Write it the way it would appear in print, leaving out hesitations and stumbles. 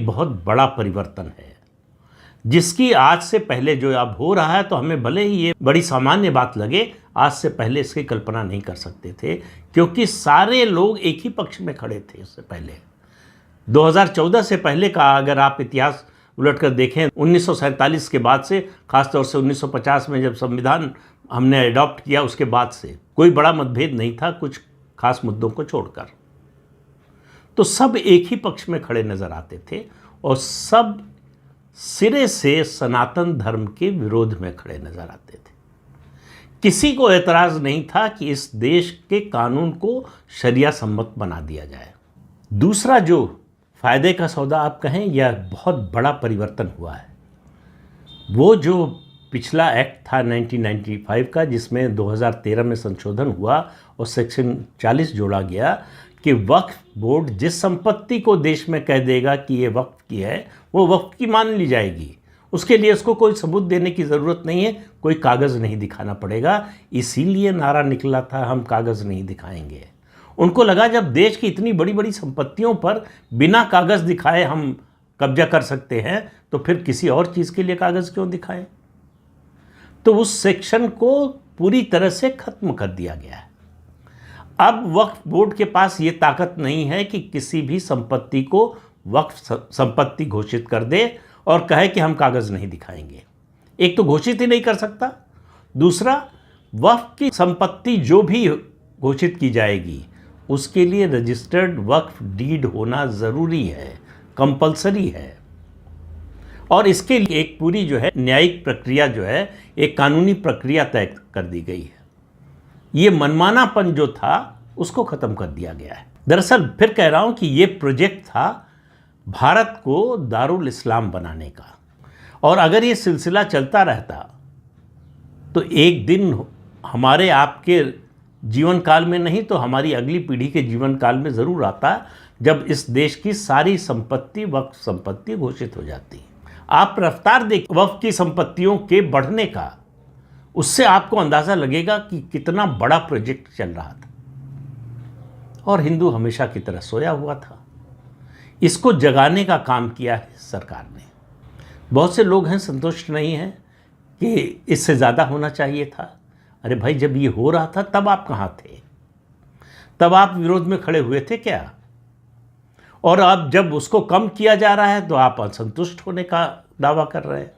बहुत बड़ा परिवर्तन है जिसकी आज से पहले जो अब हो रहा है, तो हमें भले ही ये बड़ी सामान्य बात लगे, आज से पहले इसकी कल्पना नहीं कर सकते थे, क्योंकि सारे लोग एक ही पक्ष में खड़े थे। इससे पहले 2014 से पहले का अगर आप इतिहास उलट कर देखें, 1947 के बाद से, खासतौर से 1950 में जब संविधान हमने अडॉप्ट किया, उसके बाद से कोई बड़ा मतभेद नहीं था, कुछ खास मुद्दों को छोड़कर। तो सब एक ही पक्ष में खड़े नजर आते थे और सब सिरे से सनातन धर्म के विरोध में खड़े नजर आते थे। किसी को एतराज नहीं था कि इस देश के कानून को शरिया सम्मत बना दिया जाए। दूसरा जो फायदे का सौदा आप कहें, यह बहुत बड़ा परिवर्तन हुआ है। वो जो पिछला एक्ट था 1995 का, जिसमें 2013 में संशोधन हुआ और सेक्शन 40 जोड़ा गया कि वक्फ बोर्ड जिस संपत्ति को देश में कह देगा कि ये वक्फ की है, वो वक्फ की मान ली जाएगी। उसके लिए उसको कोई सबूत देने की ज़रूरत नहीं है, कोई कागज़ नहीं दिखाना पड़ेगा। इसीलिए नारा निकला था, हम कागज़ नहीं दिखाएंगे। उनको लगा जब देश की इतनी बड़ी बड़ी संपत्तियों पर बिना कागज़ दिखाए हम कब्जा कर सकते हैं, तो फिर किसी और चीज़ के लिए कागज़ क्यों दिखाएं। तो उस सेक्शन को पूरी तरह से ख़त्म कर दिया गया है। अब वक्फ बोर्ड के पास ये ताकत नहीं है कि किसी भी संपत्ति को वक्फ संपत्ति घोषित कर दे और कहे कि हम कागज़ नहीं दिखाएंगे। एक तो घोषित ही नहीं कर सकता, दूसरा वक्फ की संपत्ति जो भी घोषित की जाएगी उसके लिए रजिस्टर्ड वक्फ डीड होना ज़रूरी है, कंपलसरी है। और इसके लिए एक पूरी जो है न्यायिक प्रक्रिया जो है, एक कानूनी प्रक्रिया तय कर दी गई है। ये मनमानापन जो था उसको ख़त्म कर दिया गया है। दरअसल फिर कह रहा हूँ कि ये प्रोजेक्ट था भारत को दारुल इस्लाम बनाने का, और अगर ये सिलसिला चलता रहता तो एक दिन हमारे आपके जीवन काल में नहीं तो हमारी अगली पीढ़ी के जीवन काल में ज़रूर आता, जब इस देश की सारी संपत्ति वक्फ संपत्ति घोषित हो जाती। आप रफ्तार देख वक्फ की संपत्तियों के बढ़ने का, उससे आपको अंदाज़ा लगेगा कि कितना बड़ा प्रोजेक्ट चल रहा था। और हिंदू हमेशा की तरह सोया हुआ था। इसको जगाने का काम किया है सरकार ने। बहुत से लोग हैं संतुष्ट नहीं हैं कि इससे ज़्यादा होना चाहिए था। अरे भाई, जब ये हो रहा था तब आप कहाँ थे? तब आप विरोध में खड़े हुए थे क्या? और अब जब उसको कम किया जा रहा है तो आप असंतुष्ट होने का दावा कर रहे हैं।